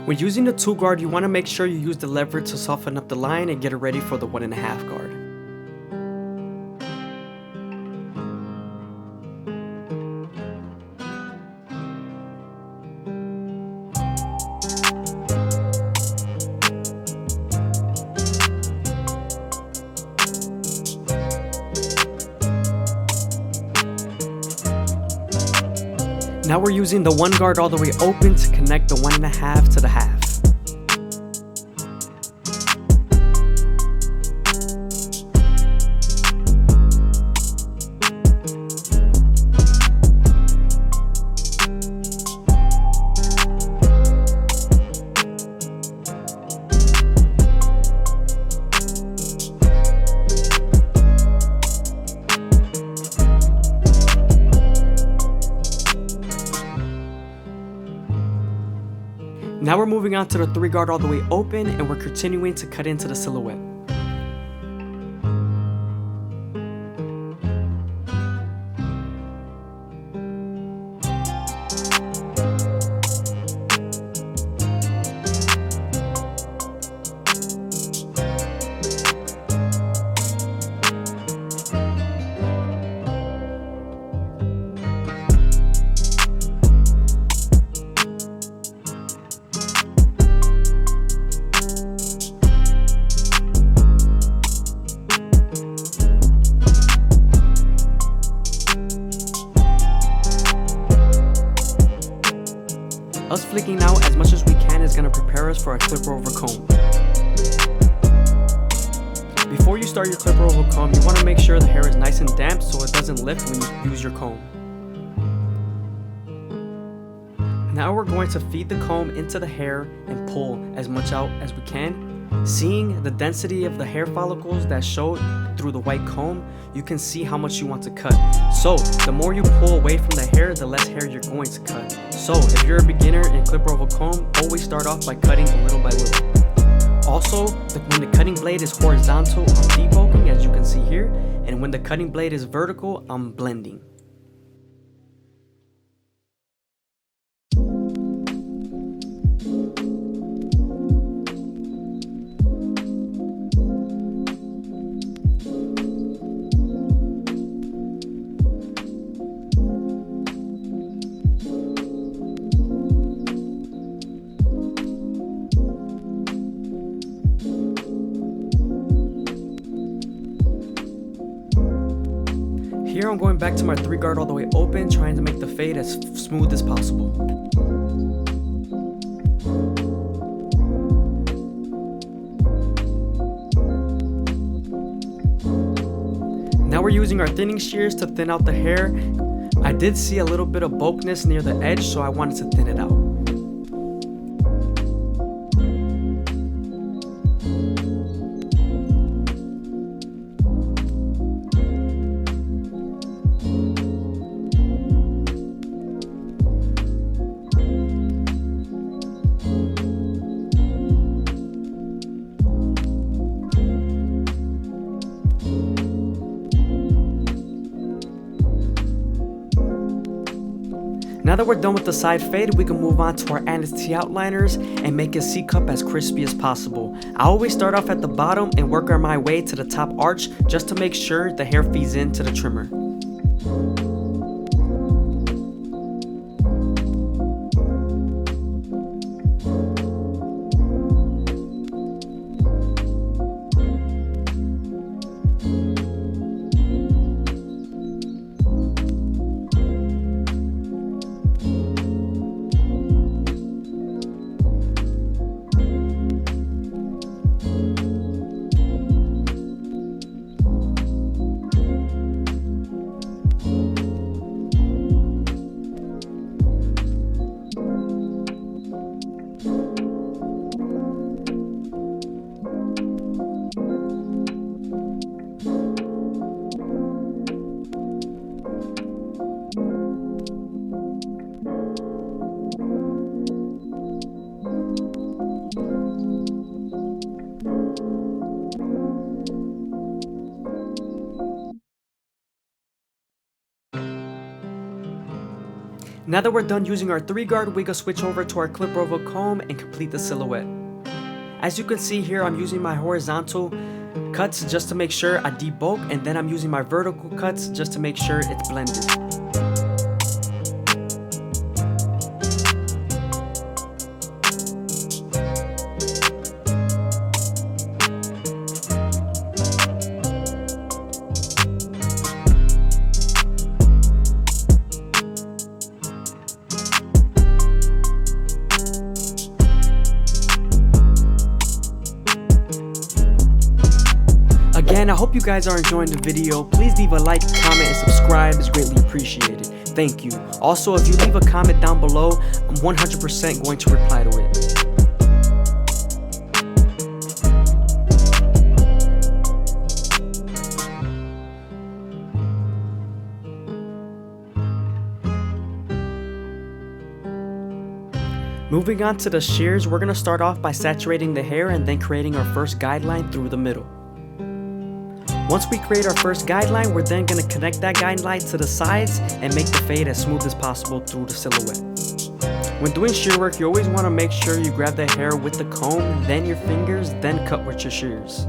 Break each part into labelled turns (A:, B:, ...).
A: When using the 2 guard, you want to make sure you use the lever to soften up the line and get it ready for the 1.5 guard. Now we're using the 1 guard all the way open to connect the 1.5 to the half. Now we're moving on to the 3 guard all the way open, and we're continuing to cut into the silhouette. Us flicking out as much as we can is going to prepare us for our clipper over comb. Before you start your clipper over comb, you want to make sure the hair is nice and damp so it doesn't lift when you use your comb. Now we're going to feed the comb into the hair and pull as much out as we can. Seeing the density of the hair follicles that show through the white comb, you can see how much you want to cut. So the more you pull away from the hair, the less hair you're going to cut. So if you're a beginner in clipper over comb, always start off by cutting little by little. Also, when the cutting blade is horizontal, I'm debulking as you can see here, and when the cutting blade is vertical, I'm blending. Here I'm going back to my 3 guard all the way open, trying to make the fade as smooth as possible. Now we're using our thinning shears to thin out the hair. I did see a little bit of bulkiness near the edge, so I wanted to thin it out. Now that we're done with the side fade, we can move on to our T outliners and make a C-cup as crispy as possible. I always start off at the bottom and work on my way to the top arch just to make sure the hair feeds into the trimmer. Now that we're done using our 3-guard, we can switch over to our clip rover comb and complete the silhouette. As you can see here, I'm using my horizontal cuts just to make sure I debulk, and then I'm using my vertical cuts just to make sure it's blended. Again, I hope you guys are enjoying the video. Please leave a like, comment, and subscribe. It's greatly appreciated. Thank you. Also, if you leave a comment down below, I'm 100% going to reply to it. Moving on to the shears, we're going to start off by saturating the hair and then creating our first guideline through the middle. Once we create our first guideline, we're then going to connect that guideline to the sides and make the fade as smooth as possible through the silhouette. When doing shear work, you always want to make sure you grab the hair with the comb, then your fingers, then cut with your shears.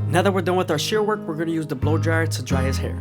A: Now that we're done with our shear work, we're going to use the blow dryer to dry his hair.